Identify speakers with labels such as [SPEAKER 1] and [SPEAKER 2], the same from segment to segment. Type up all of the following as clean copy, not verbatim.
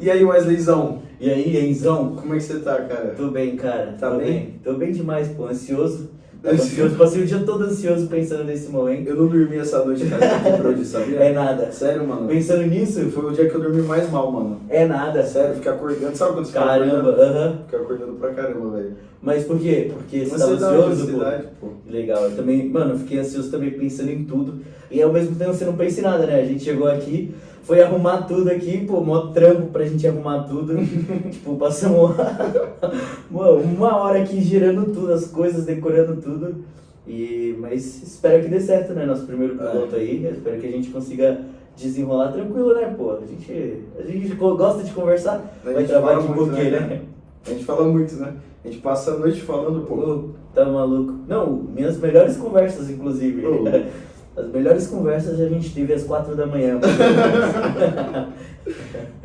[SPEAKER 1] E aí, Wesleyzão?
[SPEAKER 2] E aí, Enzão?
[SPEAKER 1] Como é que você tá, cara?
[SPEAKER 2] Tô bem, cara.
[SPEAKER 1] Tá bem?
[SPEAKER 2] Tô bem demais, pô. Ansioso. Tava ansioso. Passei o dia todo ansioso pensando nesse momento.
[SPEAKER 1] Eu não dormi essa noite, cara, por hoje, sabia?
[SPEAKER 2] É nada.
[SPEAKER 1] Sério, mano?
[SPEAKER 2] Pensando nisso,
[SPEAKER 1] Foi o dia que eu dormi mais mal, mano.
[SPEAKER 2] é nada.
[SPEAKER 1] Sério, ficar acordando. Sabe quando você fica
[SPEAKER 2] Caramba,
[SPEAKER 1] acordando?
[SPEAKER 2] aham.
[SPEAKER 1] Ficar acordando pra caramba, velho.
[SPEAKER 2] Mas por quê? Porque você tava
[SPEAKER 1] Ansiedade,
[SPEAKER 2] ansioso,
[SPEAKER 1] ansiedade, pô.
[SPEAKER 2] Legal. Eu também, mano, eu fiquei ansioso também pensando em tudo. E ao mesmo tempo você não pensa em nada, né? A gente chegou aqui, foi arrumar tudo aqui, pô, mó trampo pra gente arrumar tudo. Tipo, passamos uma hora aqui girando tudo, as coisas, decorando tudo. Mas espero que dê certo, né? Nosso primeiro piloto aí. Eu espero que a gente consiga desenrolar tranquilo, né, pô? A gente gosta de conversar, vai trabalhar de
[SPEAKER 1] muito,
[SPEAKER 2] boquê,
[SPEAKER 1] né?
[SPEAKER 2] né?
[SPEAKER 1] A gente fala muito, né? A gente passa a noite falando, pô.
[SPEAKER 2] Pô, tá maluco. Não, minhas melhores conversas, inclusive.
[SPEAKER 1] Ô.
[SPEAKER 2] As melhores conversas a gente teve às 4 da manhã.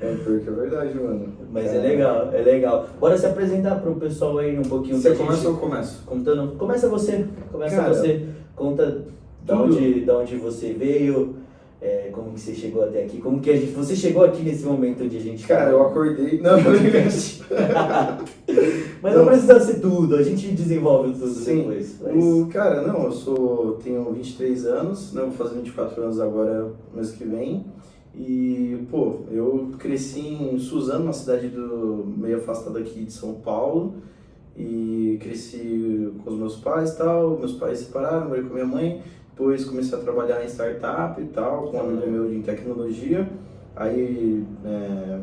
[SPEAKER 1] É, porque é verdade, mano.
[SPEAKER 2] Mas é legal. Bora se apresentar pro pessoal aí um pouquinho.
[SPEAKER 1] Você
[SPEAKER 2] da gente
[SPEAKER 1] começa ou eu começo?
[SPEAKER 2] contando. Começa você.
[SPEAKER 1] Cara,
[SPEAKER 2] você. Conta da
[SPEAKER 1] tudo.
[SPEAKER 2] onde você veio, como que você chegou até aqui, como que você chegou aqui nesse momento onde a gente
[SPEAKER 1] Cara,
[SPEAKER 2] tá.
[SPEAKER 1] eu acordei... Não,
[SPEAKER 2] Mas não precisa ser tudo, a gente desenvolve tudo depois. Mas...
[SPEAKER 1] Cara, não, tenho 23 anos, né, vou fazer 24 anos agora, mês que vem. E, pô, eu cresci em Suzano, uma cidade meio afastada aqui de São Paulo. E cresci com os meus pais e tal, meus pais se separaram, morei com minha mãe. Depois comecei a trabalhar em startup e tal, com um amigo meu de tecnologia. Aí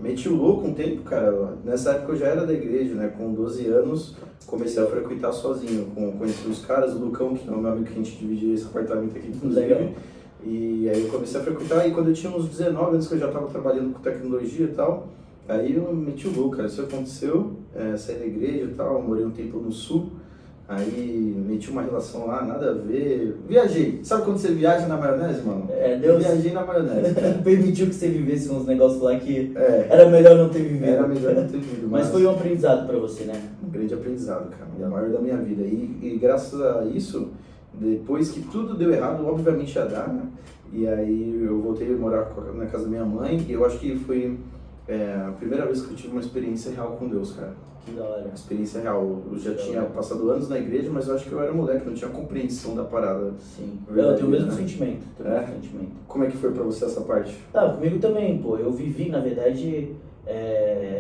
[SPEAKER 1] meti o louco um tempo, cara. Nessa época eu já era da igreja, né? Com 12 anos comecei a frequentar sozinho. Conheci os caras, o Lucão, que é o meu amigo que a gente dividia esse apartamento aqui, inclusive.
[SPEAKER 2] Legal.
[SPEAKER 1] E aí eu comecei a frequentar, e quando eu tinha uns 19 anos que eu já estava trabalhando com tecnologia e tal, aí eu meti o louco, cara. Isso aconteceu, saí da igreja e tal, morei um tempo no sul. Aí meti uma relação lá, nada a ver. Viajei. Sabe quando você viaja na maionese, mano?
[SPEAKER 2] Deus
[SPEAKER 1] Viajei na maionese.
[SPEAKER 2] permitiu que você vivesse uns negócios lá que era melhor não ter vivido.
[SPEAKER 1] Era melhor não ter vivido.
[SPEAKER 2] Mas foi um aprendizado pra você, né?
[SPEAKER 1] Um grande aprendizado, cara. E a maior da minha vida. E graças a isso, depois que tudo deu errado, obviamente ia dar, né? E aí eu voltei a morar na casa da minha mãe. E eu acho que foi a primeira vez que eu tive uma experiência real com Deus, cara.
[SPEAKER 2] Que da hora.
[SPEAKER 1] Experiência real. Eu já tinha passado anos na igreja, mas eu acho que eu era moleque, não tinha compreensão da parada.
[SPEAKER 2] Sim.
[SPEAKER 1] Verdade,
[SPEAKER 2] Eu tenho o mesmo
[SPEAKER 1] né?
[SPEAKER 2] sentimento.
[SPEAKER 1] Como é que foi pra você essa parte?
[SPEAKER 2] Comigo também, pô. Eu vivi, na verdade,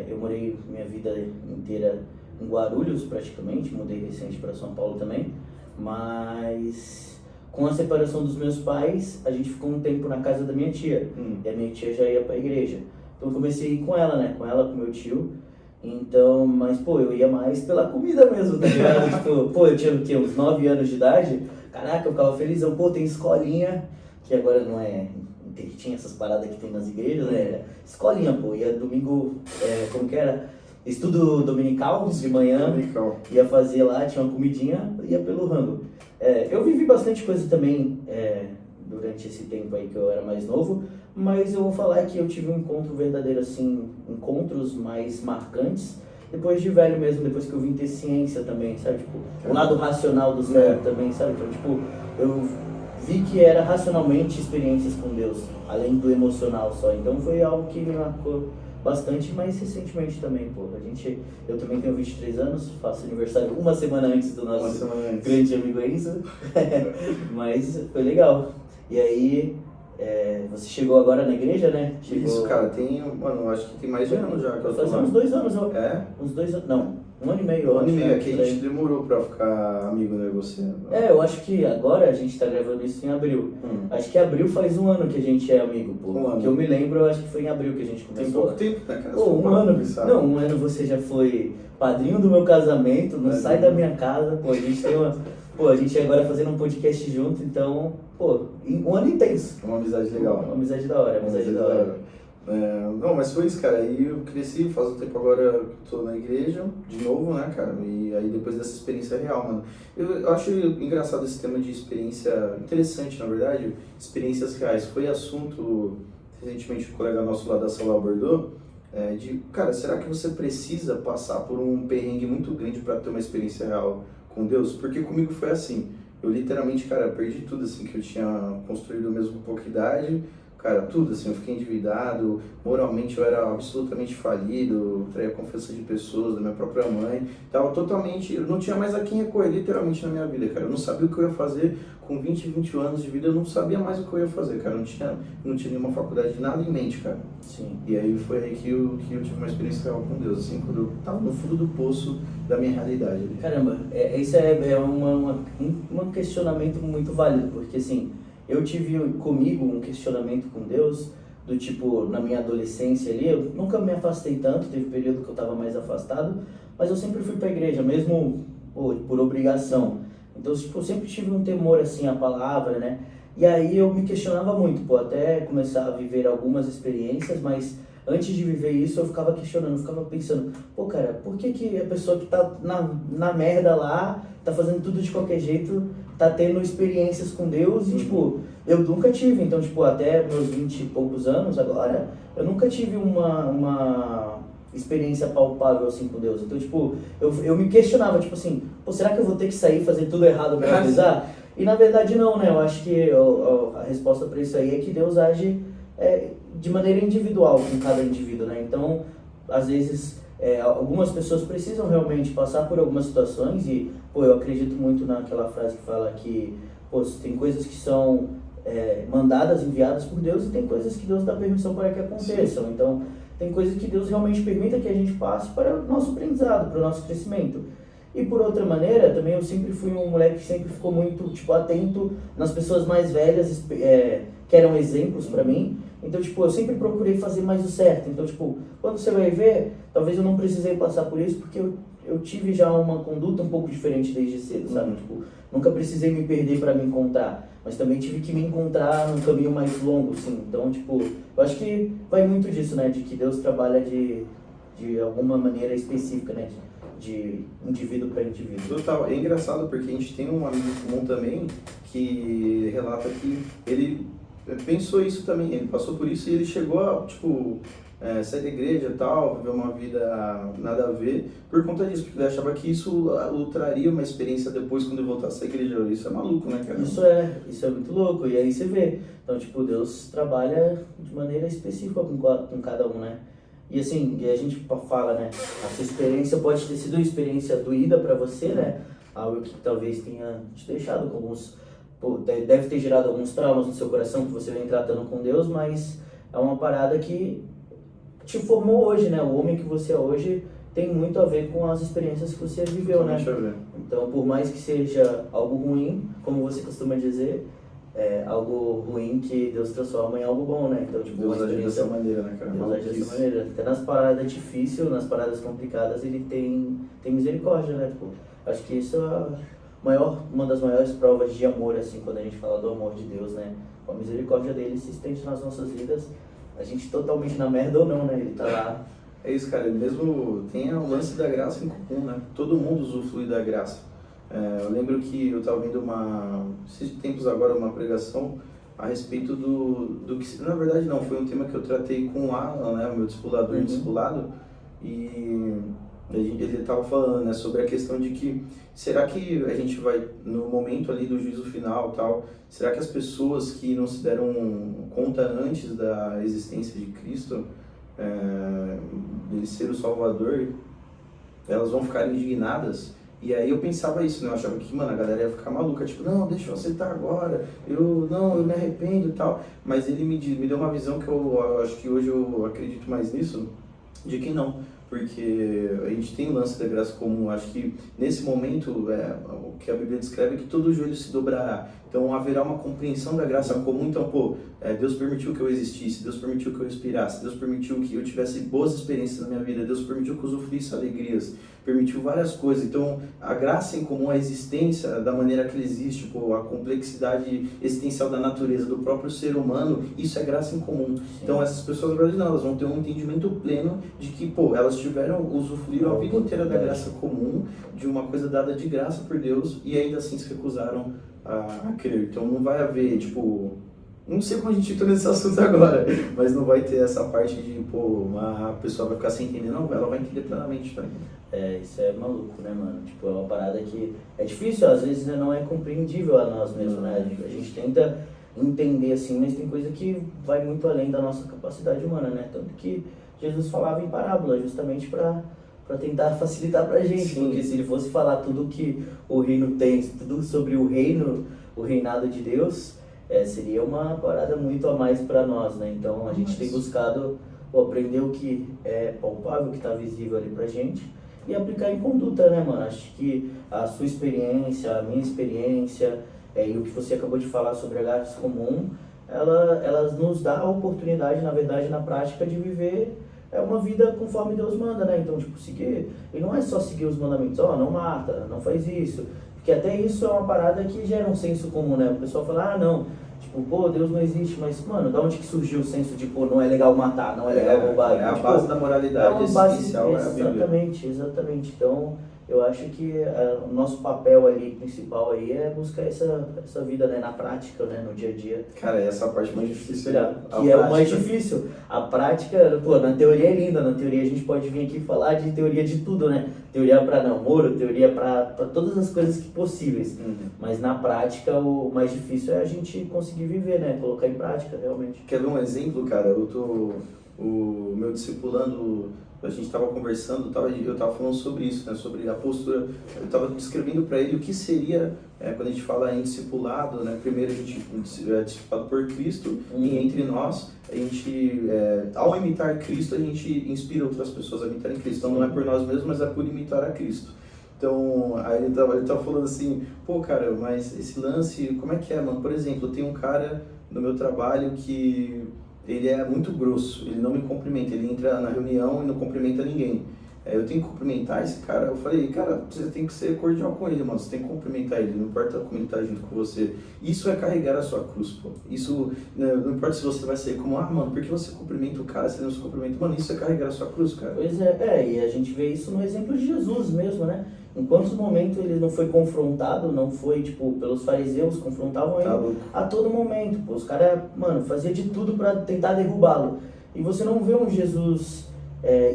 [SPEAKER 2] eu morei minha vida inteira em Guarulhos, praticamente. Mudei recente para São Paulo também. Mas com a separação dos meus pais, a gente ficou um tempo na casa da minha tia. E a minha tia já ia pra igreja. Então eu comecei a ir com ela, né? Com ela, com meu tio. Então, mas pô, eu ia mais pela comida mesmo, tá ligado? Tipo, pô, eu tinha o quê? Uns 9 anos de idade. Caraca, eu ficava felizão. Pô, tem escolinha, que agora não é... Tinha essas paradas que tem nas igrejas, né? Era escolinha, pô. Ia domingo, como que era? Estudo dominical de manhã.
[SPEAKER 1] Dominical.
[SPEAKER 2] Ia fazer lá, tinha uma comidinha, ia pelo rango. Eu vivi bastante coisa também durante esse tempo aí que eu era mais novo, mas eu vou falar que eu tive um encontro verdadeiro, assim, encontros mais marcantes depois de velho mesmo, depois que eu vim ter ciência também, sabe? Tipo, o lado racional do cérebro também, sabe? Então, tipo, eu vi que era racionalmente experiências com Deus, além do emocional só. Então foi algo que me marcou bastante, mais recentemente também, pô. Eu também tenho 23 anos, faço aniversário uma semana antes do nosso grande amigo Enzo. Mas foi legal. E aí, você chegou agora na igreja, né?
[SPEAKER 1] Isso, cara, mano, acho que tem mais de um ano já que eu tô
[SPEAKER 2] Faz
[SPEAKER 1] lá.
[SPEAKER 2] uns 2 anos,
[SPEAKER 1] Uns
[SPEAKER 2] 2 anos, não, 1 ano e meio.
[SPEAKER 1] 1 ano e meio, é que a gente demorou pra ficar amigo, né, você?
[SPEAKER 2] Eu acho que agora a gente tá gravando isso em abril. Acho que abril faz 1 ano que a gente é amigo, pô.
[SPEAKER 1] Um ano.
[SPEAKER 2] Que eu me lembro, eu acho que foi em abril que a gente começou.
[SPEAKER 1] Tem pouco tempo, né, cara?
[SPEAKER 2] Pô, 1 ano. Não, 1 ano você já foi padrinho do meu casamento, não sai da minha casa, pô, a gente tem uma... Pô, a gente agora fazendo um podcast junto, então, pô, 1 ano intenso.
[SPEAKER 1] Uma amizade legal.
[SPEAKER 2] Uma amizade da hora, amizade da hora.
[SPEAKER 1] Não, mas foi isso, cara. Aí eu cresci, faz um tempo agora que tô na igreja, de novo, né, cara? E aí depois dessa experiência real, mano. Eu acho engraçado esse tema de experiência, interessante, na verdade, experiências reais. Foi assunto, recentemente, um colega nosso lá da sala abordou, cara, será que você precisa passar por um perrengue muito grande para ter uma experiência real com Deus? Porque comigo foi assim. Eu literalmente, cara, perdi tudo assim que eu tinha construído mesmo com pouca idade. cara, tudo, assim, eu fiquei endividado, moralmente eu era absolutamente falido, traía a confiança de pessoas, da minha própria mãe, tava totalmente, eu não tinha mais a quem recorrer, literalmente, na minha vida, cara, eu não sabia o que eu ia fazer com 20, 21 anos de vida, eu não sabia mais o que eu ia fazer, cara, não tinha nenhuma faculdade, nada em mente, cara.
[SPEAKER 2] Sim.
[SPEAKER 1] E aí foi aí que eu tive uma experiência real com Deus, assim, quando eu tava no fundo do poço da minha realidade. Ali.
[SPEAKER 2] Caramba, isso é um questionamento muito válido, porque assim, eu tive comigo um questionamento com Deus, do tipo, na minha adolescência ali, eu nunca me afastei tanto, teve período que eu estava mais afastado, mas eu sempre fui para a igreja, mesmo por obrigação. Então, tipo, eu sempre tive um temor, assim, à palavra, né? E aí eu me questionava muito, até começar a viver algumas experiências, mas antes de viver isso eu ficava questionando, ficava pensando, cara, por que a pessoa que tá na merda lá, tá fazendo tudo de qualquer jeito, tá tendo experiências com Deus e, tipo, eu nunca tive, então, tipo, até meus 20 e poucos anos agora, eu nunca tive uma experiência palpável, assim, com Deus. Então, tipo, eu me questionava, tipo assim, será que eu vou ter que sair e fazer tudo errado pra realizar? E na verdade não, né? Eu acho que a resposta para isso aí é que Deus age de maneira individual com cada indivíduo, né? Então, às vezes, algumas pessoas precisam realmente passar por algumas situações e, eu acredito muito naquela frase que fala que, tem coisas que são mandadas, enviadas por Deus e tem coisas que Deus dá permissão para que aconteçam. Sim. Então, tem coisas que Deus realmente permita que a gente passe para o nosso aprendizado, para o nosso crescimento. E por outra maneira, também eu sempre fui um moleque que sempre ficou muito, atento nas pessoas mais velhas, que eram exemplos para mim. Então, eu sempre procurei fazer mais o certo. Então, quando você vai ver, talvez eu não precisei passar por isso, porque eu tive já uma conduta um pouco diferente desde cedo, sabe? Nunca precisei me perder para me encontrar, mas também tive que me encontrar num caminho mais longo, assim. Então, eu acho que vai muito disso, né? De que Deus trabalha de alguma maneira específica, né? De indivíduo para indivíduo.
[SPEAKER 1] Total, é engraçado porque a gente tem um amigo comum também que relata que ele pensou isso também, ele passou por isso e ele chegou a, sair da igreja e tal, viver uma vida nada a ver por conta disso, porque ele achava que isso o traria uma experiência depois quando ele voltasse à igreja. Isso é maluco, né, cara? Isso
[SPEAKER 2] é muito louco, e aí você vê, então, Deus trabalha de maneira específica com cada um, né? E assim, a gente fala, né, essa experiência pode ter sido uma experiência doída para você, né, algo que talvez tenha te deixado com alguns, deve ter gerado alguns traumas no seu coração que você vem tratando com Deus, mas é uma parada que te formou hoje, né, o homem que você é hoje tem muito a ver com as experiências que você viveu, né. Então, por mais que seja algo ruim, como você costuma dizer, algo ruim que Deus transforma em algo bom, né? Então,
[SPEAKER 1] Deus age dessa maneira, né, cara?
[SPEAKER 2] Deus age dessa maneira. Até nas paradas difíceis, nas paradas complicadas, ele tem misericórdia, né? Acho que isso é uma das maiores provas de amor, assim, quando a gente fala do amor de Deus, né? A misericórdia dele se estende nas nossas vidas, a gente totalmente na merda ou não, né? Ele tá lá.
[SPEAKER 1] É isso, cara. Ele mesmo tem o lance da graça em comum, né? Todo mundo usufrui da graça. Eu lembro que eu estava vendo esses tempos agora, uma pregação a respeito do que, na verdade não, foi um tema que eu tratei com o Alan, né, o meu discipulador discipulado, e ele estava falando, né, sobre a questão de que, será que a gente vai, no momento ali do juízo final tal, será que as pessoas que não se deram conta antes da existência de Cristo, dele ser o Salvador, elas vão ficar indignadas? E aí eu pensava isso, né? Eu achava que, a galera ia ficar maluca, não, deixa eu aceitar agora, eu me arrependo e tal. Mas ele me deu uma visão que eu acho que hoje eu acredito mais nisso, de que não. Porque a gente tem o lance da graça comum, acho que nesse momento, o que a Bíblia descreve é que todo joelho se dobrará. Então haverá uma compreensão da graça comum, então, Deus permitiu que eu existisse, Deus permitiu que eu respirasse, Deus permitiu que eu tivesse boas experiências na minha vida, Deus permitiu que eu usufruísse alegrias, permitiu várias coisas. Então a graça em comum, a existência da maneira que ele existe, a complexidade existencial da natureza, do próprio ser humano, isso é graça em comum. Sim. Então essas pessoas, não, elas vão ter um entendimento pleno de que, elas usufruíram a vida inteira da graça comum, de uma coisa dada de graça por Deus, e ainda assim se recusaram a crer. Então não vai haver, não sei como a gente entrou nesse assunto agora, mas não vai ter essa parte de, uma pessoa vai ficar sem entender, não, ela vai entender plenamente também.
[SPEAKER 2] Isso é maluco, né, mano? É uma parada que é difícil, às vezes não é compreendível a nós mesmos, né? A gente tenta entender assim, mas tem coisa que vai muito além da nossa capacidade humana, né? Tanto que Jesus falava em parábola, justamente para tentar facilitar pra gente,
[SPEAKER 1] Sim.
[SPEAKER 2] porque se ele fosse falar tudo que o reino tem, tudo sobre o reino, o reinado de Deus, seria uma parada muito a mais para nós, né? Então a gente tem buscado aprender o que é palpável, o que está visível ali pra gente e aplicar em conduta, né, mano? Acho que a sua experiência, a minha experiência e o que você acabou de falar sobre a Gatos Comum, elas nos dá a oportunidade, na verdade, na prática, de viver uma vida conforme Deus manda, né? Então, tipo, seguir, e não é só seguir os mandamentos, não mata, não faz isso, porque até isso é uma parada que gera um senso comum, né? O pessoal fala, não, tipo, pô, Deus não existe, mas, mano, da onde que surgiu o senso de, pô, não é legal matar, não é legal roubar?
[SPEAKER 1] É a
[SPEAKER 2] tipo,
[SPEAKER 1] base da moralidade essencial, é a Bíblia.
[SPEAKER 2] Exatamente. Então, eu acho que o nosso papel ali, principal aí, é buscar essa vida, né, na prática, né, no dia a dia.
[SPEAKER 1] Cara, essa é a parte mais difícil.
[SPEAKER 2] Que é o mais difícil. A prática, pô, na teoria é linda, na teoria a gente pode vir aqui falar de teoria de tudo, né? Teoria para namoro, teoria para todas as coisas que possíveis. Mas na prática, o mais difícil é a gente conseguir viver, né? Colocar em prática, realmente.
[SPEAKER 1] Quer ver um exemplo, cara? O meu discipulando, a gente estava conversando, eu estava falando sobre isso, né? Sobre a postura. Eu estava descrevendo para ele o que seria, quando a gente fala em discipulado, né? Primeiro a gente é discipulado por Cristo e entre nós, a gente, ao imitar Cristo, a gente inspira outras pessoas a imitarem Cristo. Então não é por nós mesmos, mas é por imitar a Cristo. Então, aí ele tava falando assim, pô, cara, mas esse lance, como é que é, mano? Por exemplo, eu tenho um cara no meu trabalho que ele é muito grosso, ele não me cumprimenta, ele entra na reunião e não cumprimenta ninguém. Eu tenho que cumprimentar esse cara. Eu falei, cara, você tem que ser cordial com ele, mano, você tem que cumprimentar ele, não importa como ele tá junto com você. Isso é carregar a sua cruz, pô. Isso, não importa se você vai ser como, mano, por que você cumprimenta o cara, você não se cumprimenta? Mano, isso é carregar a sua cruz, cara.
[SPEAKER 2] Pois e a gente vê isso no exemplo de Jesus mesmo, né? Em quantos momentos ele não foi confrontado, não foi, tipo, pelos fariseus, confrontavam ele a todo momento, pô. Os caras, mano, faziam de tudo pra tentar derrubá-lo. E você não vê um Jesus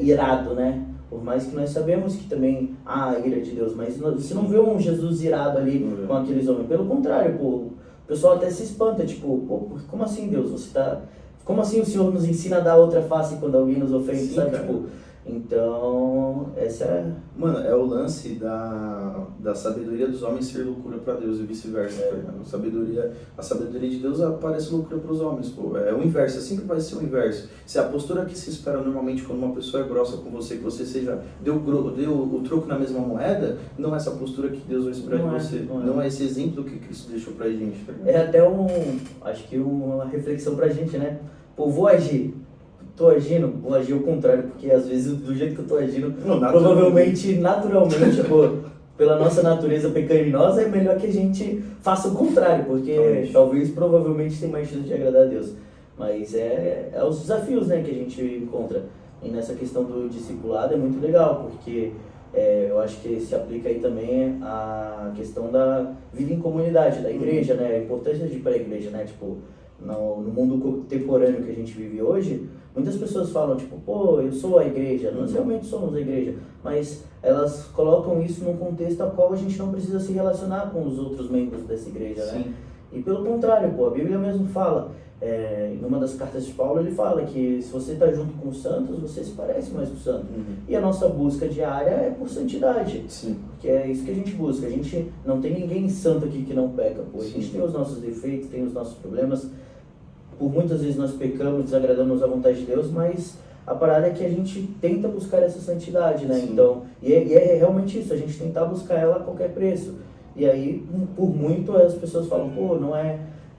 [SPEAKER 2] irado, né? Por mais que nós sabemos que também há a ira de Deus, mas você não vê um Jesus irado ali com aqueles homens. Pelo contrário, pô, o pessoal até se espanta, tipo, pô, como assim, Deus? Como assim o Senhor nos ensina a dar outra face quando alguém nos ofende, sabe?
[SPEAKER 1] Cara.
[SPEAKER 2] Tipo, então, essa é...
[SPEAKER 1] Mano, é o lance da sabedoria dos homens ser loucura pra Deus e vice-versa. A sabedoria de Deus parece loucura pros homens, pô. É o inverso, sempre vai ser o inverso. Se a postura que se espera normalmente quando uma pessoa é grossa com você, que você deu o troco na mesma moeda, não é essa postura que Deus vai esperar de você. Não é esse exemplo que Cristo deixou pra gente. Tá?
[SPEAKER 2] Até acho que uma reflexão pra gente, né? Pô, vou agir ao contrário, porque às vezes do jeito que eu tô agindo, provavelmente, naturalmente, pô, pela nossa natureza pecaminosa, é melhor que a gente faça o contrário, porque talvez, provavelmente, tem mais chance de agradar a Deus. Mas é os desafios, né, que a gente encontra. E nessa questão do discipulado é muito legal, porque eu acho que se aplica aí também a questão da vida em comunidade, da igreja, né, a importância de ir para a igreja, né, tipo, no mundo contemporâneo que a gente vive hoje, muitas pessoas falam, tipo, pô, eu sou a igreja. Nós realmente somos a igreja, mas elas colocam isso num contexto a qual a gente não precisa se relacionar com os outros membros dessa igreja, né? E pelo contrário, pô, a Bíblia mesmo fala, em uma das cartas de Paulo, ele fala que se você está junto com os santos, você se parece mais com o santo. E a nossa busca diária é por santidade.
[SPEAKER 1] Sim.
[SPEAKER 2] Porque é isso que a gente busca. A gente não tem ninguém santo aqui que não peca, pô. A gente tem os nossos defeitos, tem os nossos problemas. Por muitas vezes nós pecamos, desagradamos a vontade de Deus, mas a parada é que a gente tenta buscar essa santidade, né? Sim. Então, e é realmente isso, a gente tentar buscar ela a qualquer preço. E aí, por muito, as pessoas falam, pô,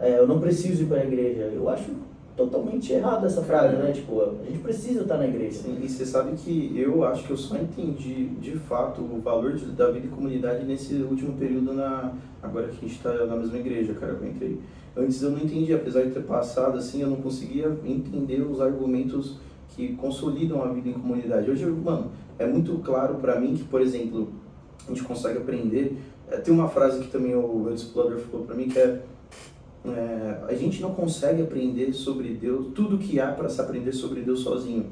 [SPEAKER 2] eu não preciso ir para a igreja. Eu acho totalmente errado essa frase, né? Tipo, a gente precisa estar na igreja.
[SPEAKER 1] Sim, e você sabe que eu acho que eu só entendi, de fato, o valor da vida em comunidade nesse último período, agora que a gente está na mesma igreja, cara, eu entrei. Antes eu não entendia, apesar de ter passado assim, eu não conseguia entender os argumentos que consolidam a vida em comunidade. Hoje, mano, é muito claro para mim que, por exemplo, a gente consegue aprender. Tem uma frase que também o meu discipulador falou para mim, que a gente não consegue aprender sobre Deus, tudo que há para se aprender sobre Deus sozinho.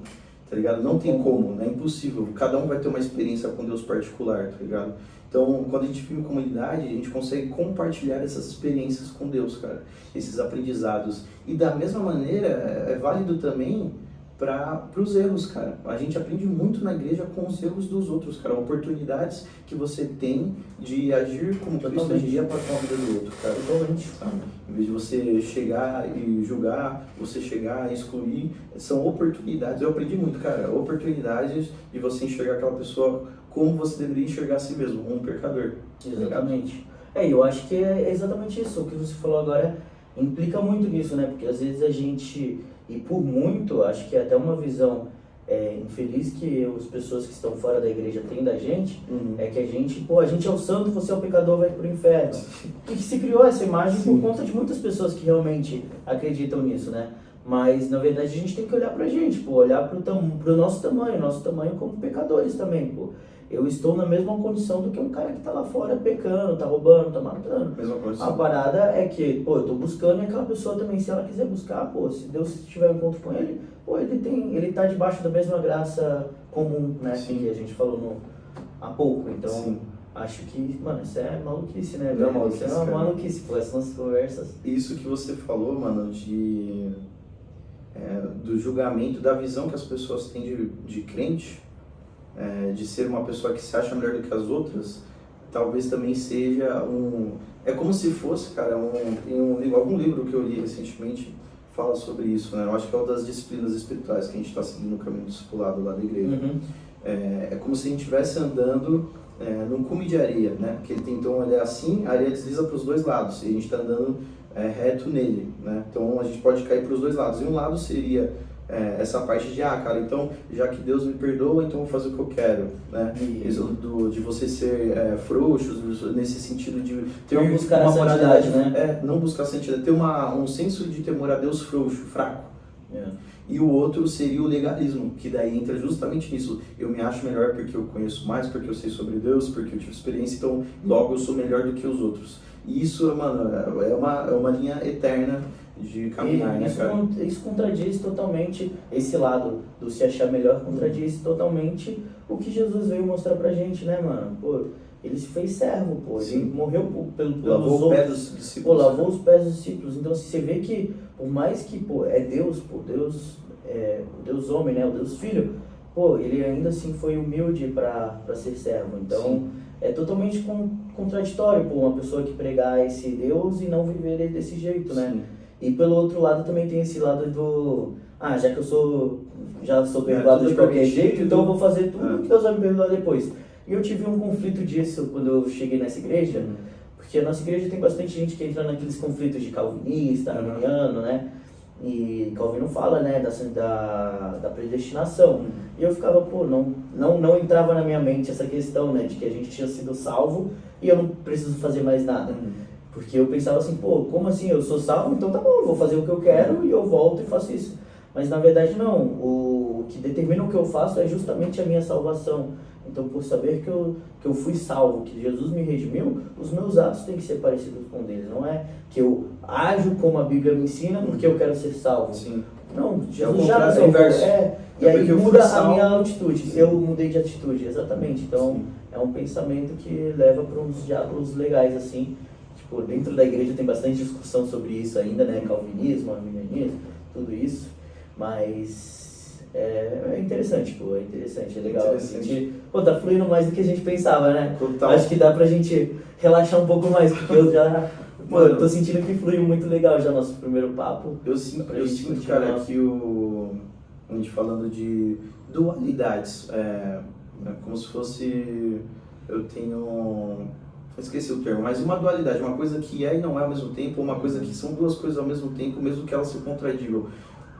[SPEAKER 1] tá ligado? Não tem como, é impossível. Cada um vai ter uma experiência com Deus particular, tá ligado? Então, quando a gente vive em comunidade, a gente consegue compartilhar essas experiências com Deus, cara. Esses aprendizados. E da mesma maneira, é válido também para os erros, cara. A gente aprende muito na igreja com os erros dos outros, cara. Oportunidades que você tem de agir como Cristo agiria para com a vida do outro, cara. Totalmente, sabe? Em vez de você chegar e julgar, você chegar e excluir, são oportunidades. Eu aprendi muito, cara. Oportunidades de você enxergar aquela pessoa como você deveria enxergar a si mesmo, como um pecador.
[SPEAKER 2] Exatamente. Eu acho que é exatamente isso. O que você falou agora implica muito nisso, né? Porque às vezes a gente, e por muito, acho que é até uma visão infeliz que as pessoas que estão fora da igreja têm da gente, é que a gente é o santo, você é o pecador, vai pro inferno. E que se criou essa imagem por conta de muitas pessoas que realmente acreditam nisso, né? Mas, na verdade, a gente tem que olhar pra gente, olhar pro nosso tamanho como pecadores também, Eu estou na mesma condição do que um cara que tá lá fora pecando, tá roubando, tá matando.
[SPEAKER 1] Mesma condição.
[SPEAKER 2] A parada é que, eu tô buscando e aquela pessoa também, se ela quiser buscar, se Deus tiver um encontro com ele, ele tá debaixo da mesma graça comum, né?
[SPEAKER 1] Sim.
[SPEAKER 2] Que a gente falou há pouco. Então,
[SPEAKER 1] sim.
[SPEAKER 2] Acho que, mano, isso é maluquice, né?
[SPEAKER 1] Não é maluquice,
[SPEAKER 2] isso é uma maluquice, essas nossas conversas.
[SPEAKER 1] Isso que você falou, mano, do julgamento, da visão que as pessoas têm de crente, de ser uma pessoa que se acha melhor do que as outras, talvez também seja é como se fosse, cara, algum livro que eu li recentemente fala sobre isso, né? Eu acho que é uma das disciplinas espirituais que a gente está seguindo no caminho discipulado lá da igreja. É como se a gente estivesse andando num cume de areia, né? Que ele tem, então, ele é assim, a areia desliza para os dois lados, e a gente está andando reto nele, né? Então a gente pode cair para os dois lados. E um lado seria essa parte de, cara, então, já que Deus me perdoa, então eu vou fazer o que eu quero, né? Isso de você ser frouxo, nesse sentido de ter
[SPEAKER 2] não buscar a santidade, né?
[SPEAKER 1] Não buscar a santidade, ter um senso de temor a Deus frouxo, fraco. E o outro seria o legalismo, que daí entra justamente nisso. Eu me acho melhor porque eu conheço mais, porque eu sei sobre Deus, porque eu tive experiência, então logo eu sou melhor do que os outros. E isso, mano, é uma linha eterna de caminhar, né, cara?
[SPEAKER 2] Isso contradiz totalmente, esse lado do se achar melhor contradiz totalmente o que Jesus veio mostrar pra gente, né, mano? Ele se fez servo, ele morreu pelos
[SPEAKER 1] lavou os pés dos discípulos.
[SPEAKER 2] Lavou os pés dos discípulos. Então, se você vê que, por mais que, é Deus, Deus é o Deus homem, né, o Deus filho, ele ainda assim foi humilde para ser servo. Então, sim, é totalmente contraditório, uma pessoa que pregar esse Deus e não viver ele desse jeito, né? Sim. E pelo outro lado também tem esse lado do, já que eu já sou perdoado de qualquer jeito, então eu vou fazer tudo que Deus vai me perdoar depois. E eu tive um conflito disso quando eu cheguei nessa igreja, porque a nossa igreja tem bastante gente que entra naqueles conflitos de calvinista, arminiano, né? E Calvino fala, né, da predestinação. E eu ficava, não entrava na minha mente essa questão, né, de que a gente tinha sido salvo e eu não preciso fazer mais nada. Porque eu pensava assim, como assim? Eu sou salvo, então tá bom, eu vou fazer o que eu quero e eu volto e faço isso. Mas na verdade não, o que determina o que eu faço é justamente a minha salvação. Então, por saber que eu fui salvo, que Jesus me redimiu, os meus atos têm que ser parecidos com deles. Não é que eu ajo como a Bíblia me ensina porque eu quero ser salvo.
[SPEAKER 1] Sim.
[SPEAKER 2] Não, Jesus já me salvou. E aí muda a minha atitude. Eu mudei de atitude, exatamente. Então, sim, é um pensamento que leva para uns diálogos legais, assim. Tipo, dentro da igreja tem bastante discussão sobre isso ainda, né? Calvinismo, arminianismo, tudo isso. Mas é interessante, é legal.
[SPEAKER 1] Interessante.
[SPEAKER 2] A gente, tá fluindo mais do que a gente pensava, né?
[SPEAKER 1] Total.
[SPEAKER 2] Acho que dá pra gente relaxar um pouco mais, porque eu já... eu tô sentindo que fluiu muito legal já nosso primeiro papo.
[SPEAKER 1] Eu sinto, cara, que a gente falando de dualidades, como se fosse, eu esqueci o termo, mas uma dualidade, uma coisa que é e não é ao mesmo tempo, uma coisa que são duas coisas ao mesmo tempo, mesmo que elas se contradigam.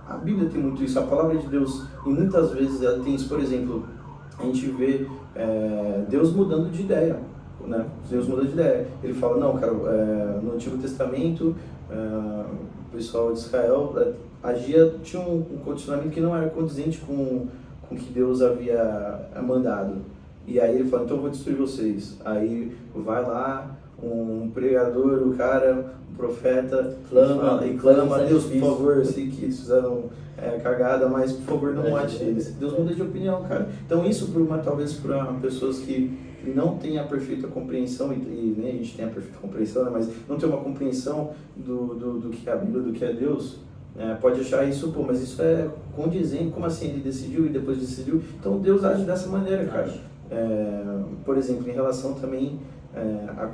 [SPEAKER 1] A Bíblia tem muito isso, a palavra de Deus, e muitas vezes ela tem isso. Por exemplo, a gente vê Deus mudando de ideia, né? Deus muda de ideia. Ele fala, não, cara, no Antigo Testamento, o pessoal de Israel tinha um condicionamento que não era condizente com o que Deus havia mandado. E aí ele fala, então eu vou destruir vocês. Aí vai lá, um pregador, o cara, um profeta,
[SPEAKER 2] Clama,
[SPEAKER 1] e clama,
[SPEAKER 2] clama,
[SPEAKER 1] Deus, por
[SPEAKER 2] sacrifício.
[SPEAKER 1] favor, eu sei que eles fizeram cagada, mas por favor não mate eles. Deus muda de opinião, cara. Então isso talvez para pessoas que não têm a perfeita compreensão, e nem a gente tem a perfeita compreensão, né, mas não tem uma compreensão do que é a Bíblia, do que é Deus, pode achar isso, pô, mas isso é condizente, como assim ele decidiu e depois decidiu? Então Deus age dessa maneira, cara. Por exemplo, em relação também a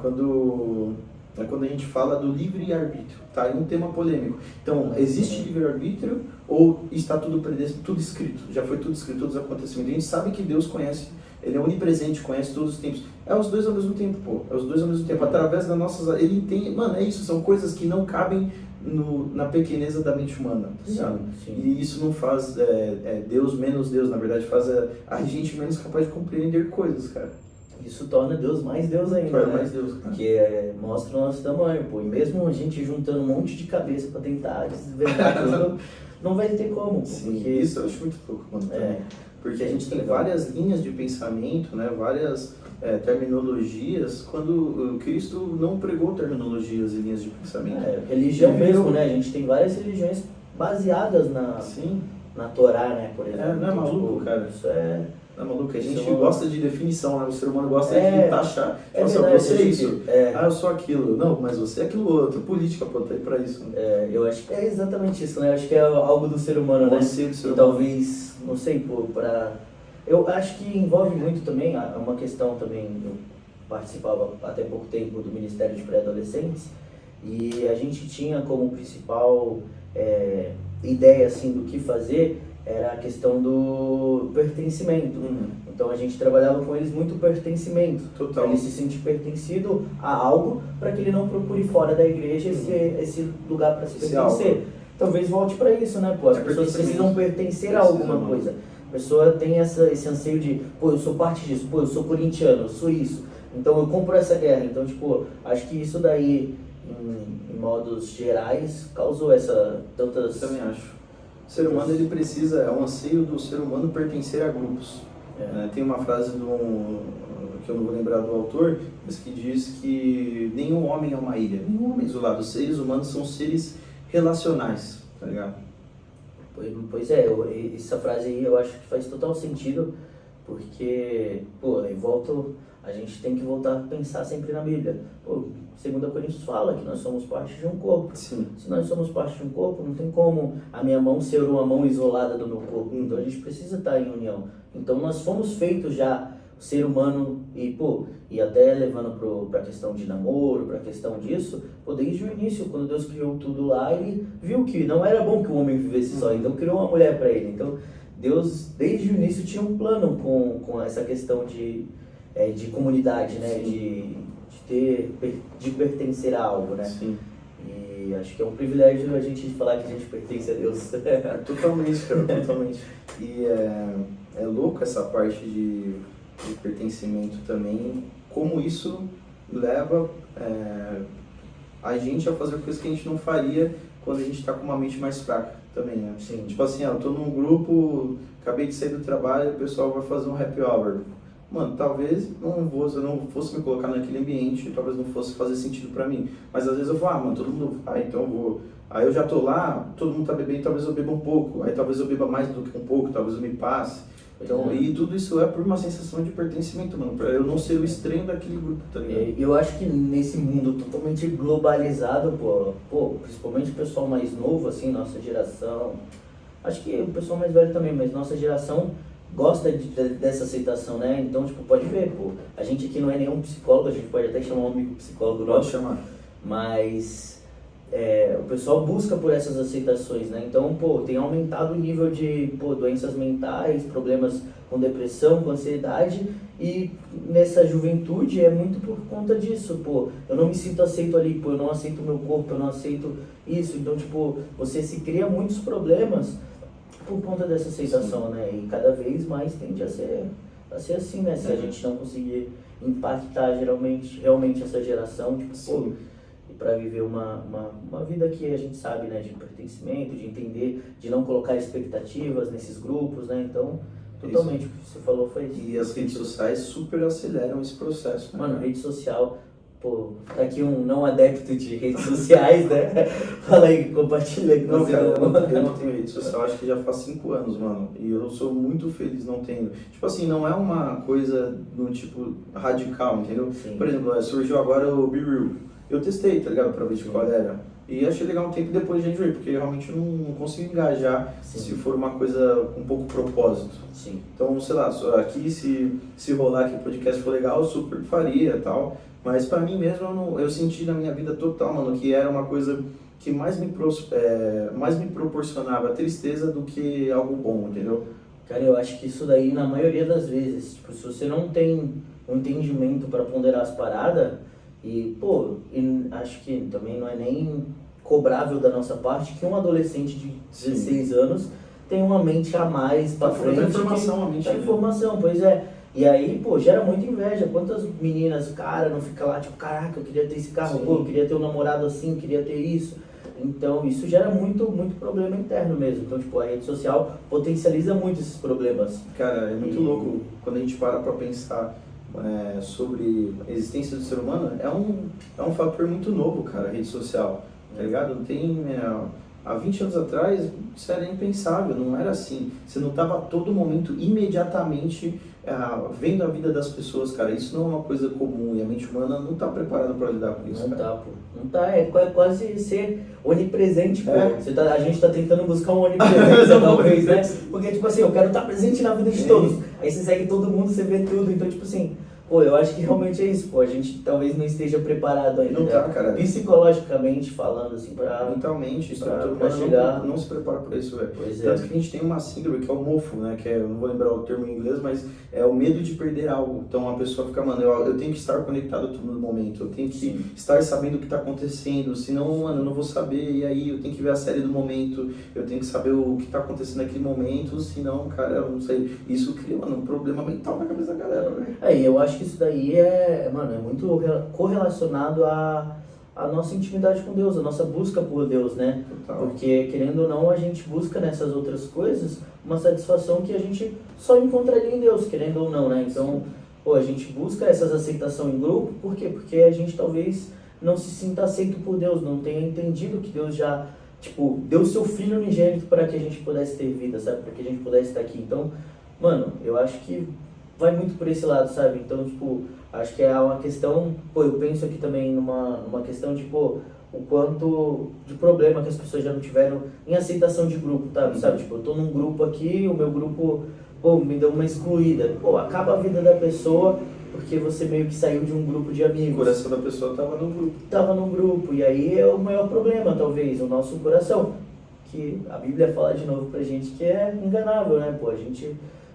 [SPEAKER 1] quando a gente fala do livre-arbítrio, tá? É um tema polêmico. Então, existe livre-arbítrio ou está tudo escrito? Já foi tudo escrito, todos os acontecimentos. A gente sabe que Deus conhece, Ele é onipresente, conhece todos os tempos. É os dois ao mesmo tempo, pô. É os dois ao mesmo tempo. Através das nossas... Ele tem... Mano, é isso. São coisas que não cabem na pequeneza da mente humana, sabe?
[SPEAKER 2] Sim.
[SPEAKER 1] E isso não faz Deus menos Deus. Na verdade, faz a gente menos capaz de compreender coisas, cara.
[SPEAKER 2] Isso torna Deus ainda, né?
[SPEAKER 1] Mais Deus, cara.
[SPEAKER 2] Porque mostra o nosso tamanho, pô. E mesmo a gente juntando um monte de cabeça pra tentar desvendar tudo, não vai ter como.
[SPEAKER 1] Sim,
[SPEAKER 2] porque...
[SPEAKER 1] isso eu acho muito pouco, mano. Porque a gente tem várias linhas de pensamento, né? Várias terminologias, quando Cristo não pregou terminologias e linhas de pensamento.
[SPEAKER 2] Religião mesmo, né? A gente tem várias religiões baseadas na Torá, né? Por exemplo.
[SPEAKER 1] Não é maluco, cara?
[SPEAKER 2] Isso é...
[SPEAKER 1] Não é maluco? A gente gosta de definição, né? O ser humano gosta de taxar.
[SPEAKER 2] Verdade,
[SPEAKER 1] você é isso. Eu sou aquilo. Não, mas você é aquilo outro. Política, pô, tá aí pra isso. Né?
[SPEAKER 2] Eu acho que é exatamente isso, né? Eu acho que é algo do ser humano, né?
[SPEAKER 1] Do ser humano.
[SPEAKER 2] Talvez, não sei, pô, eu acho que envolve muito também, uma questão também, eu participava até pouco tempo do Ministério de Pré-Adolescentes e a gente tinha como principal ideia, assim, do que fazer, era a questão do pertencimento. Então a gente trabalhava com eles muito pertencimento.
[SPEAKER 1] Total.
[SPEAKER 2] Ele se sentir pertencido a algo para que ele não procure fora da igreja esse lugar para se pertencer. Talvez volte para isso, né? Pô, as pessoas precisam pertencer a alguma coisa. A pessoa tem esse anseio de, pô, eu sou parte disso, pô, eu sou corintiano, eu sou isso. Então eu compro essa guerra. Então, tipo, acho que isso daí, em modos gerais, causou tantas...
[SPEAKER 1] Eu também acho. O ser humano, ele precisa, é um anseio do ser humano pertencer a grupos. Tem uma frase que eu não vou lembrar do autor, mas que diz que nenhum homem é uma ilha, nenhum homem é isolado. Os seres humanos são seres relacionais, tá ligado?
[SPEAKER 2] Pois é, essa frase aí eu acho que faz total sentido, porque, pô, a gente tem que voltar a pensar sempre na Bíblia. Pô, 2 Coríntios fala que nós somos parte de um corpo.
[SPEAKER 1] Sim.
[SPEAKER 2] Se nós somos parte de um corpo, não tem como a minha mão ser uma mão isolada do meu corpo. Então a gente precisa estar em união. Então nós fomos feitos já, o ser humano, e até levando para a questão de namoro, para a questão disso, desde o início, quando Deus criou tudo lá, Ele viu que não era bom que o homem vivesse só, então criou uma mulher para ele. Então Deus, desde o início, tinha um plano com essa questão de comunidade, né? De pertencer a algo, né?
[SPEAKER 1] Sim.
[SPEAKER 2] E acho que é um privilégio a gente falar que a gente pertence a Deus.
[SPEAKER 1] Totalmente, cara, totalmente. E é louco essa parte de pertencimento também, como isso leva a gente a fazer coisas que a gente não faria quando a gente está com uma mente mais fraca também, né?
[SPEAKER 2] Sim.
[SPEAKER 1] Tipo assim, eu tô num grupo, acabei de sair do trabalho, o pessoal vai fazer um happy hour. Mano, talvez se eu não fosse me colocar naquele ambiente, talvez não fosse fazer sentido pra mim. Mas às vezes eu falo, mano, todo mundo vai, então eu vou. Aí eu já tô lá, todo mundo tá bebendo, talvez eu beba um pouco. Aí talvez eu beba mais do que um pouco, talvez eu me passe. Então, e tudo isso é por uma sensação de pertencimento, mano, pra eu não ser o estranho daquele grupo, tá ligado?
[SPEAKER 2] Eu acho que nesse mundo totalmente globalizado, principalmente o pessoal mais novo, assim, nossa geração, acho que o pessoal mais velho também, mas nossa geração gosta dessa aceitação, né? Então, pode ver, a gente aqui não é nenhum psicólogo, a gente pode até chamar um amigo psicólogo nosso, mas o pessoal busca por essas aceitações, né? Então, tem aumentado o nível de doenças mentais, problemas com depressão, com ansiedade, e nessa juventude é muito por conta disso, eu não me sinto aceito ali, eu não aceito o meu corpo, eu não aceito isso, então, você se cria muitos problemas por conta dessa aceitação, Sim. né? E cada vez mais tende a ser assim, né? Se a gente não conseguir impactar realmente essa geração, para viver uma vida que a gente sabe, né? De pertencimento, de entender, de não colocar expectativas nesses grupos, né? Então, totalmente o que você falou foi isso.
[SPEAKER 1] E as redes sociais super aceleram esse processo, né?
[SPEAKER 2] Mano, rede social, Pô, tá aqui um não adepto de redes sociais, né? Fala aí, compartilha com
[SPEAKER 1] Não,
[SPEAKER 2] você.
[SPEAKER 1] cara, eu não tenho rede social, acho que já faz 5 anos, mano. E eu sou muito feliz não tendo. Tipo assim, não é uma coisa do tipo radical, entendeu?
[SPEAKER 2] Sim.
[SPEAKER 1] Por exemplo, surgiu agora o Be Real. Eu testei, tá ligado? Pra ver de qual era. E achei legal um tempo depois de enjoei, porque realmente eu não consigo engajar se for uma coisa com pouco propósito.
[SPEAKER 2] Sim.
[SPEAKER 1] Então, sei lá, aqui se rolar que o podcast for legal, eu super faria e tal. Mas pra mim mesmo, eu senti na minha vida total, mano, que era uma coisa que mais me proporcionava tristeza do que algo bom, entendeu?
[SPEAKER 2] Cara, eu acho que isso daí, na maioria das vezes, tipo, se você não tem um entendimento para ponderar as paradas, acho que também não é nem cobrável da nossa parte que um adolescente de 16 anos tem uma mente a mais pra frente.
[SPEAKER 1] Informação, a mente.
[SPEAKER 2] Informação, pois é. E aí, gera muita inveja. Quantas meninas, cara, não fica lá, tipo, caraca, eu queria ter esse carro, eu queria ter um namorado assim, eu queria ter isso. Então, isso gera muito, muito problema interno mesmo. Então, tipo, a rede social potencializa muito esses problemas.
[SPEAKER 1] Cara, é muito louco quando a gente para pra pensar sobre a existência do ser humano. É um fator muito novo, cara, a rede social, tá ligado? Não tem... Há 20 anos atrás, isso era impensável, não era assim. Você não estava a todo momento, imediatamente, vendo a vida das pessoas, cara. Isso não é uma coisa comum e a mente humana não está preparada para lidar com isso,
[SPEAKER 2] não
[SPEAKER 1] cara.
[SPEAKER 2] Tá, pô. Não tá, é quase ser onipresente, pô. A gente tá tentando buscar um onipresente, talvez, né? Porque, tipo assim, eu quero estar presente na vida de todos. Aí você segue todo mundo, você vê tudo. Então, tipo assim, eu acho que realmente é isso, pô. A gente talvez não esteja preparado ainda.
[SPEAKER 1] Não tá, cara.
[SPEAKER 2] Psicologicamente falando, assim,
[SPEAKER 1] mentalmente,
[SPEAKER 2] pra chegar...
[SPEAKER 1] não se prepara para isso, velho.
[SPEAKER 2] Pois
[SPEAKER 1] Tanto
[SPEAKER 2] é.
[SPEAKER 1] que a gente tem uma síndrome que é o mofo, né? Que eu não vou lembrar o termo em inglês, mas é o medo de perder algo. Então a pessoa fica, mano, eu tenho que estar conectado a todo momento, eu tenho que estar sabendo o que tá acontecendo, senão, mano, eu não vou saber, e aí eu tenho que ver a série do momento, eu tenho que saber o que tá acontecendo naquele momento, senão, cara, eu não sei. Isso cria, mano, um problema mental na cabeça da galera, velho.
[SPEAKER 2] E eu acho que isso daí é muito correlacionado à nossa intimidade com Deus, a nossa busca por Deus, né?
[SPEAKER 1] Total.
[SPEAKER 2] Porque, querendo ou não, a gente busca nessas outras coisas uma satisfação que a gente só encontraria em Deus, querendo ou não, né? Então, a gente busca essa aceitação em grupo, por quê? Porque a gente talvez não se sinta aceito por Deus, não tenha entendido que Deus já, deu seu Filho unigênito para que a gente pudesse ter vida, sabe? Para que a gente pudesse estar aqui. Então, mano, eu acho que vai muito por esse lado, sabe? Então, acho que é uma questão, eu penso aqui também numa questão de, o quanto de problema que as pessoas já não tiveram em aceitação de grupo, tá? Sabe? Eu tô num grupo aqui, o meu grupo, me deu uma excluída. Acaba a vida da pessoa porque você meio que saiu de um grupo de amigos.
[SPEAKER 1] O coração da pessoa tava num grupo.
[SPEAKER 2] Tava num grupo, e aí é o maior problema, talvez, o nosso coração. Que a Bíblia fala de novo pra gente que é enganável, né?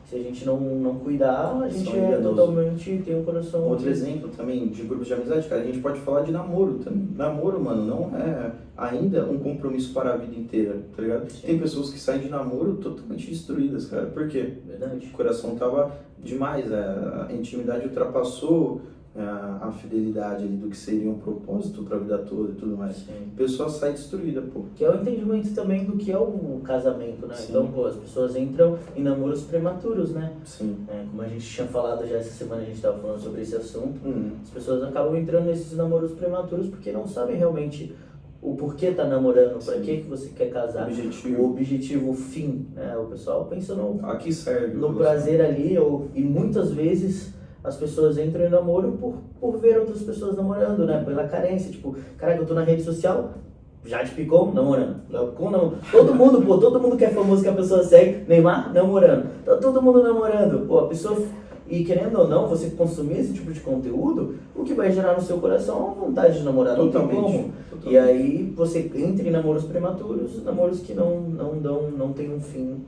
[SPEAKER 2] Se a gente não cuidar, a gente totalmente tem um coração...
[SPEAKER 1] Outro exemplo também de grupos de amizade, cara, a gente pode falar de namoro também. Namoro, mano, não é ainda um compromisso para a vida inteira, tá ligado?
[SPEAKER 2] Sim.
[SPEAKER 1] Tem pessoas que saem de namoro totalmente destruídas, cara. Por quê?
[SPEAKER 2] Verdade.
[SPEAKER 1] O coração tava demais, a intimidade ultrapassou a fidelidade ali do que seria um propósito para a vida toda e tudo mais.
[SPEAKER 2] Sim.
[SPEAKER 1] A pessoa sai destruída, pô.
[SPEAKER 2] Que é o entendimento também do que é o casamento, né?
[SPEAKER 1] Sim.
[SPEAKER 2] Então, as pessoas entram em namoros prematuros, né?
[SPEAKER 1] Sim.
[SPEAKER 2] Como a gente tinha falado já essa semana, a gente estava falando sobre esse assunto. As pessoas acabam entrando nesses namoros prematuros porque não sabem realmente o porquê tá namorando, para que você quer casar, o objetivo, o fim, né? O pessoal pensa
[SPEAKER 1] a que serve
[SPEAKER 2] no prazer ali, e muitas vezes as pessoas entram em namoro por ver outras pessoas namorando, né? Pela carência, caraca, eu tô na rede social, Jade Picon namorando, Léo Picon namorando, todo mundo que é famoso que a pessoa segue, Neymar namorando, tá todo mundo namorando, a pessoa... E querendo ou não, você consumir esse tipo de conteúdo, o que vai gerar no seu coração é uma vontade de namorar, não tem como. E aí você entra em namoros prematuros, namoros que não tem um fim,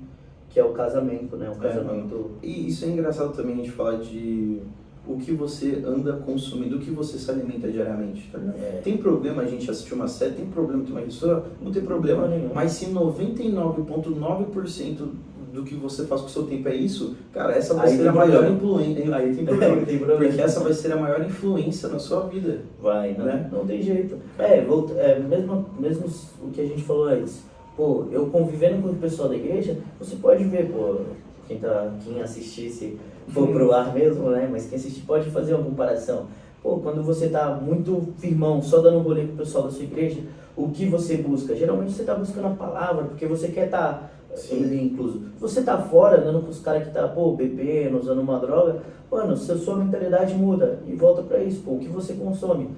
[SPEAKER 2] que é o casamento, né? O casamento...
[SPEAKER 1] E isso é engraçado também a gente falar de o que você anda consumindo, o que você se alimenta diariamente, tá ligado? Tem problema a gente assistir uma série, tem problema ter uma emissora, não tem problema nenhum. Mas se 99,9% do que você faz com o seu tempo é isso, cara, essa vai ser a maior influência. Aí tem problema. Porque essa vai ser a maior influência na sua vida.
[SPEAKER 2] Vai, né? Não tem jeito. Mesmo o que a gente falou antes. Eu convivendo com o pessoal da igreja, você pode ver, quem assistir, se for pro ar mesmo, né? Mas quem assistir pode fazer uma comparação. Pô, quando você tá muito firmão, só dando rolê com o pessoal da sua igreja, o que você busca? Geralmente você tá buscando a palavra, porque você quer estar incluso. Se você tá fora, andando com os caras que tá, pô, bebendo, usando uma droga, mano, sua mentalidade muda e volta pra isso, pô, o que você consome.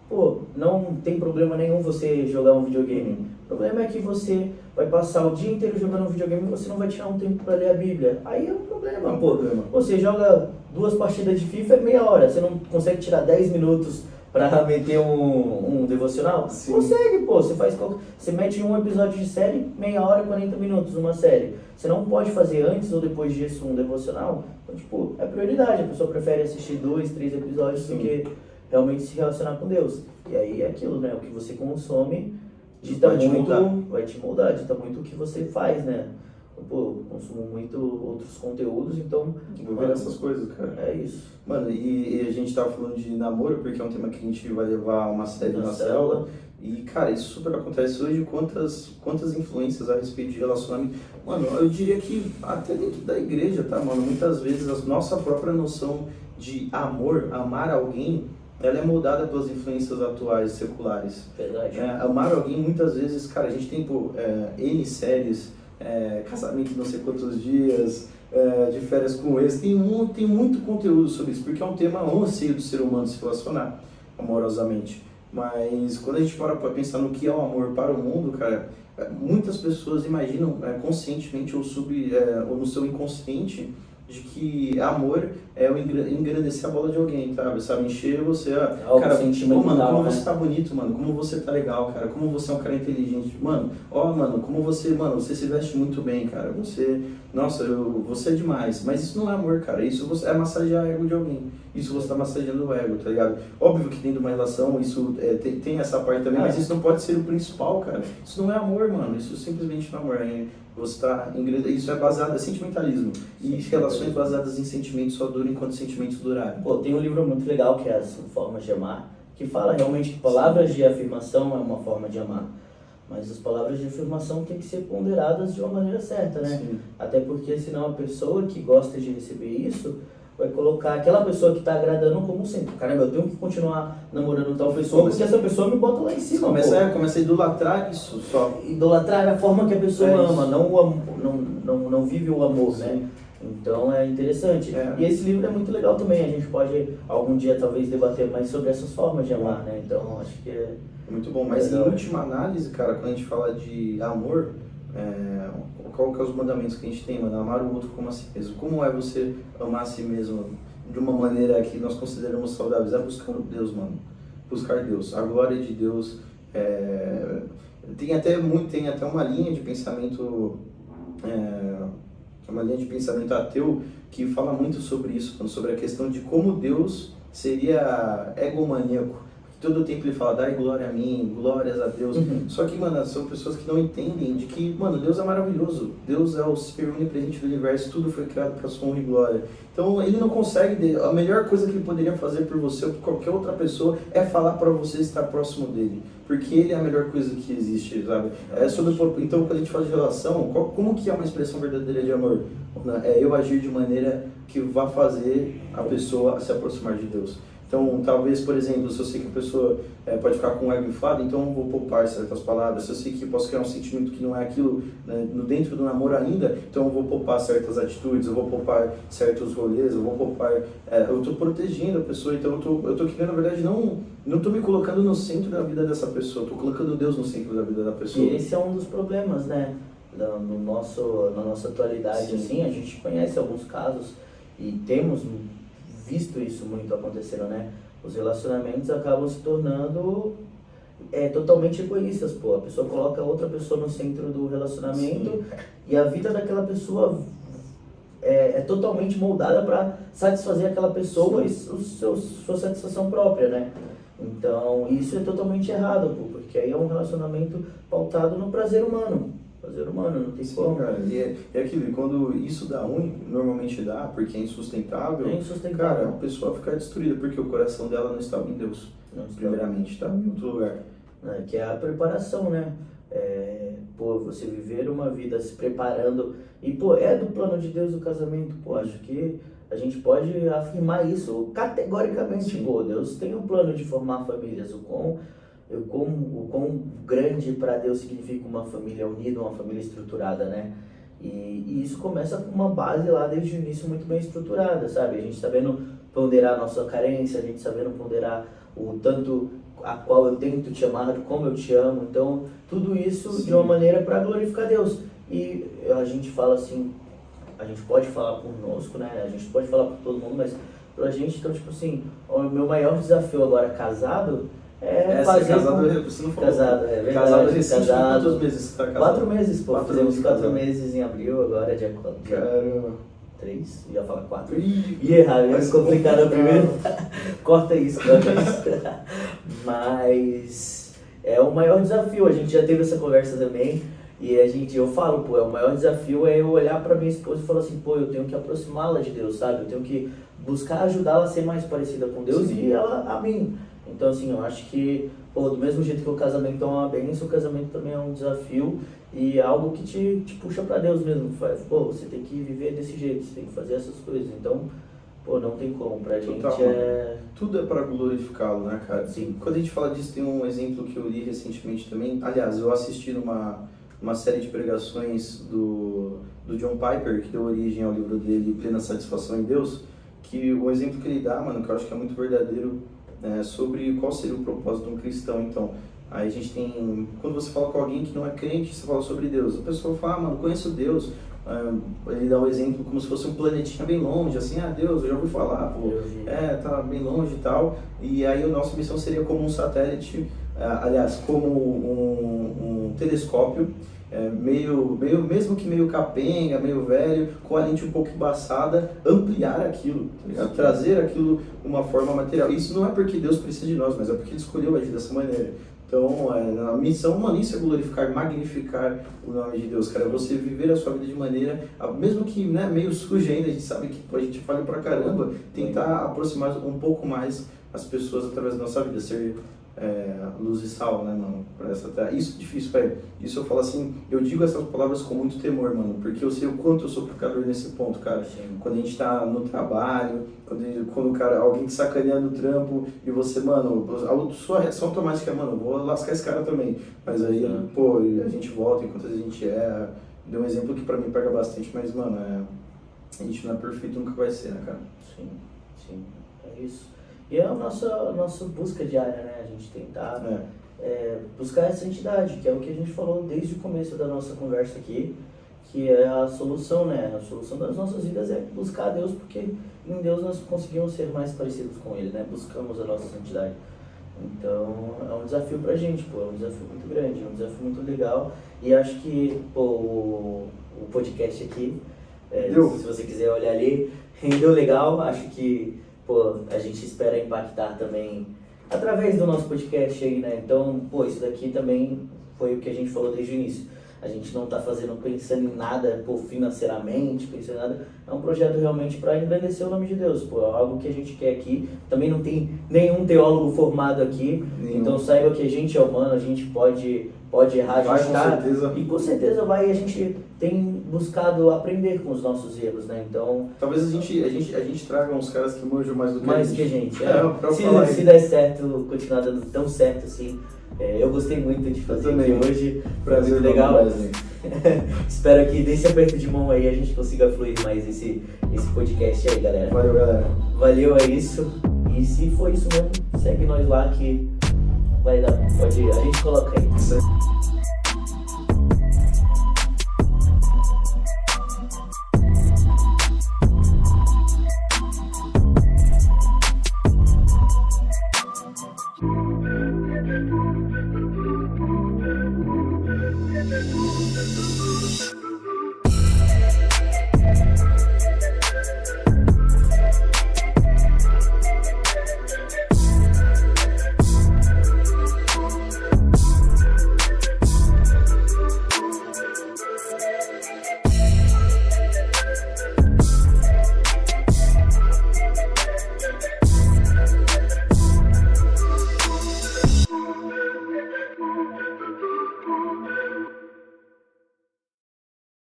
[SPEAKER 2] Pô, não tem problema nenhum você jogar um videogame. O problema é que você vai passar o dia inteiro jogando um videogame e você não vai tirar um tempo pra ler a Bíblia. Aí é um problema, pô. Você joga 2 partidas de FIFA é meia hora, você não consegue tirar 10 minutos pra meter um devocional?
[SPEAKER 1] Sim.
[SPEAKER 2] Consegue, pô. Você mete um episódio de série, meia hora, 40 minutos, uma série. Você não pode fazer antes ou depois disso um devocional. Então, tipo, é prioridade. A pessoa prefere assistir 2, 3 episódios do que realmente se relacionar com Deus. E aí é aquilo, né? O que você consome dita vai te moldar, dita muito o que você faz, né? Pô, eu consumo muito outros conteúdos, então...
[SPEAKER 1] Vou ver essas coisas, cara.
[SPEAKER 2] É isso.
[SPEAKER 1] Mano, e a gente tava falando de namoro, porque é um tema que a gente vai levar uma série na célula. E, cara, isso super acontece hoje. Quantas influências a respeito de relacionamento. Mano, eu diria que até dentro da igreja, tá, mano? Muitas vezes a nossa própria noção de amor, amar alguém, ela é moldada pelas influências atuais, seculares.
[SPEAKER 2] Verdade.
[SPEAKER 1] Amar alguém, muitas vezes, cara, a gente tem, pô, N séries, casamento não sei quantos dias, de férias com ex, tem muito conteúdo sobre isso, porque é um tema, um anseio do ser humano se relacionar amorosamente. Mas quando a gente para pra pensar no que é o amor para o mundo, cara, muitas pessoas imaginam conscientemente ou no seu inconsciente de que amor é o engrandecer a bola de alguém, sabe? Encher você, cara, mano, como você tá bonito, mano, como você tá legal, cara, como você é um cara inteligente, mano, mano, como você se veste muito bem, cara, você é demais, mas isso não é amor, cara, isso é massagear o ego de alguém, isso você tá massageando o ego, tá ligado? Óbvio que dentro de uma relação, isso tem essa parte também, mas isso não pode ser o principal, cara, isso não é amor, mano, isso simplesmente não é amor, isso é baseado em sentimentalismo. E relações baseadas em sentimentos só duram enquanto sentimentos durarem.
[SPEAKER 2] Pô, tem um livro muito legal que é As Formas de Amar, que fala realmente que palavras de afirmação é uma forma de amar. Mas as palavras de afirmação têm que ser ponderadas de uma maneira certa, né?
[SPEAKER 1] Sim.
[SPEAKER 2] Até porque senão a pessoa que gosta de receber isso vai colocar aquela pessoa que está agradando como sempre. Caramba, eu tenho que continuar namorando tal pessoa porque essa pessoa me bota lá em cima.
[SPEAKER 1] Começa a idolatrar isso só.
[SPEAKER 2] Idolatrar a forma que a pessoa ama, não vive o amor, sim, né? Então é interessante. E esse livro é muito legal também. A gente pode algum dia talvez debater mais sobre essas formas de amar, né? Então acho que é
[SPEAKER 1] muito bom. Mas em última análise, cara, quando a gente fala de amor, qual que é os mandamentos que a gente tem, mano? Amar o outro como a si mesmo. Como é você amar a si mesmo de uma maneira que nós consideramos saudáveis? É buscando Deus, mano. Buscar Deus, a glória de Deus. Tem até uma linha de pensamento, uma linha de pensamento ateu que fala muito sobre isso, mano, sobre a questão de como Deus seria egomaníaco. Todo o tempo ele fala, dai glória a mim, glórias a Deus. Só que, mano, são pessoas que não entendem de que, mano, Deus é maravilhoso. Deus é o ser onipresente do universo, tudo foi criado para sua honra e glória. Então, ele não consegue, a melhor coisa que ele poderia fazer por você ou por qualquer outra pessoa é falar para você estar próximo dele. Porque ele é a melhor coisa que existe, sabe? Então, quando a gente fala de relação, como que é uma expressão verdadeira de amor? É eu agir de maneira que vá fazer a pessoa se aproximar de Deus. Então, talvez, por exemplo, se eu sei que a pessoa pode ficar com o ego inflado, então eu vou poupar certas palavras. Se eu sei que eu posso criar um sentimento que não é aquilo, né, dentro do namoro ainda, então eu vou poupar certas atitudes, eu vou poupar certos rolês, eu vou poupar... eu estou protegendo a pessoa, então eu tô querendo, na verdade, não estou me colocando no centro da vida dessa pessoa, estou colocando Deus no centro da vida da pessoa.
[SPEAKER 2] E esse é um dos problemas, né? Na nossa atualidade, assim, a gente conhece alguns casos e temos visto isso muito acontecendo, né? Os relacionamentos acabam se tornando totalmente egoístas, pô. A pessoa coloca outra pessoa no centro do relacionamento. Sim. E a vida daquela pessoa é totalmente moldada para satisfazer aquela pessoa. Sim. E sua satisfação própria, né? Então, isso é totalmente errado, pô, porque aí é um relacionamento pautado no prazer humano. Prazer humano, não tem como.
[SPEAKER 1] Cara, e é aquilo, quando isso dá ruim, normalmente dá, porque é insustentável. Cara, a pessoa fica destruída, porque o coração dela não estava em Deus, primeiramente, estava em outro lugar.
[SPEAKER 2] Que é a preparação, né? Você viver uma vida se preparando. E, é do plano de Deus o casamento, acho que a gente pode afirmar isso categoricamente. Pô, Deus tem um plano de formar famílias. O quão grande para Deus significa uma família unida, uma família estruturada, né? E isso começa com uma base lá desde o início muito bem estruturada, sabe? A gente sabendo ponderar a nossa carência, a gente sabendo ponderar o tanto a qual eu tento te amar, como eu te amo. Então, tudo isso Sim. de uma maneira para glorificar Deus. E a gente fala assim, a gente pode falar por conosco, né? A gente pode falar por todo mundo, mas pra gente, então, tipo assim, o meu maior desafio agora casado é fazer...
[SPEAKER 1] Casado, você não falou.
[SPEAKER 2] Casado, é verdade.
[SPEAKER 1] Casado, quantos meses você tá casado?
[SPEAKER 2] 4 meses, pô. Fizemos 4 meses em abril, agora é dia 4.
[SPEAKER 1] Caramba.
[SPEAKER 2] 3? Já fala 4. Ih, errar, é complicado o primeiro. Corta isso. Mas é o maior desafio, a gente já teve essa conversa também. E eu falo, pô, o maior desafio é eu olhar pra minha esposa e falar assim, pô, eu tenho que aproximá-la de Deus, sabe? Eu tenho que buscar ajudá-la a ser mais parecida com Deus Sim. e ela a mim. Então, assim, eu acho que, pô, do mesmo jeito que o casamento é uma bênção, o casamento também é um desafio e é algo que te puxa pra Deus mesmo. Faz, pô, você tem que viver desse jeito, você tem que fazer essas coisas. Então, pô, não tem como. Pra gente
[SPEAKER 1] Tudo é pra glorificá-lo, né, cara?
[SPEAKER 2] Sim.
[SPEAKER 1] Quando a gente fala disso, tem um exemplo que eu li recentemente também. Aliás, eu assisti uma série de pregações do John Piper, que deu origem ao livro dele, Plena Satisfação em Deus, que o exemplo que ele dá, mano, que eu acho que é muito verdadeiro, sobre qual seria o propósito de um cristão. Então, aí a gente tem, quando você fala com alguém que não é crente, você fala sobre Deus, a pessoa fala, mano, conheço Deus, ele dá o exemplo como se fosse um planetinha bem longe, assim, Deus, eu já ouvi falar, pô, tá bem longe e tal, e aí a nossa missão seria como um satélite, aliás, como um telescópio, mesmo que meio capenga, meio velho, com a lente um pouco embaçada, ampliar aquilo, tá ligado? Trazer aquilo uma forma material. Isso não é porque Deus precisa de nós, mas é porque Ele escolheu agir dessa maneira. Então, a missão, mano, isso é glorificar, magnificar o nome de Deus, cara. Você viver a sua vida de maneira, mesmo que meio suja ainda, a gente sabe que a gente falha pra caramba, tentar aproximar um pouco mais as pessoas através da nossa vida, ser luz e sal, né, mano, pra essa terra. Isso é difícil, velho. Isso eu falo assim, eu digo essas palavras com muito temor, mano, porque eu sei o quanto eu sou pecador nesse ponto, cara. Sim. Quando a gente tá no trabalho, quando alguém te sacaneia no trampo e você, mano, a sua reação automática é, mano, vou lascar esse cara também. Mas aí, pô, a gente volta enquanto a gente deu um exemplo que pra mim pega bastante, mas, mano, a gente não é perfeito, nunca vai ser, né, cara?
[SPEAKER 2] Sim, é isso. E é a nossa busca diária, né? A gente tentar buscar essa santidade, que é o que a gente falou desde o começo da nossa conversa aqui, que é a solução, né? A solução das nossas vidas é buscar a Deus, porque em Deus nós conseguimos ser mais parecidos com Ele, né? Buscamos a nossa santidade. Então, é um desafio pra gente, pô, é um desafio muito grande, é um desafio muito legal. E acho que, pô, o podcast aqui, se você quiser olhar ali, rendeu legal, acho que pô, a gente espera impactar também através do nosso podcast aí, né? Então, pô, isso daqui também foi o que a gente falou desde o início. A gente não tá pensando em nada, pô, financeiramente, pensando em nada. É um projeto realmente para engrandecer o nome de Deus, pô, é algo que a gente quer aqui. Também não tem nenhum teólogo formado aqui, então saiba que a gente é humano, a gente pode errar, a gente tá, e com certeza vai, a gente tem buscado aprender com os nossos erros, né? Então,
[SPEAKER 1] talvez a gente traga uns caras que manjam mais do que
[SPEAKER 2] a gente. Se der certo, continuar dando tão certo assim. Eu gostei muito de fazer aqui hoje, foi muito legal. Espero que desse aperto de mão aí a gente consiga fluir mais esse podcast aí, galera.
[SPEAKER 1] Valeu, galera.
[SPEAKER 2] Valeu, é isso. E se for isso mesmo, segue nós lá que vai dar. A gente coloca aí.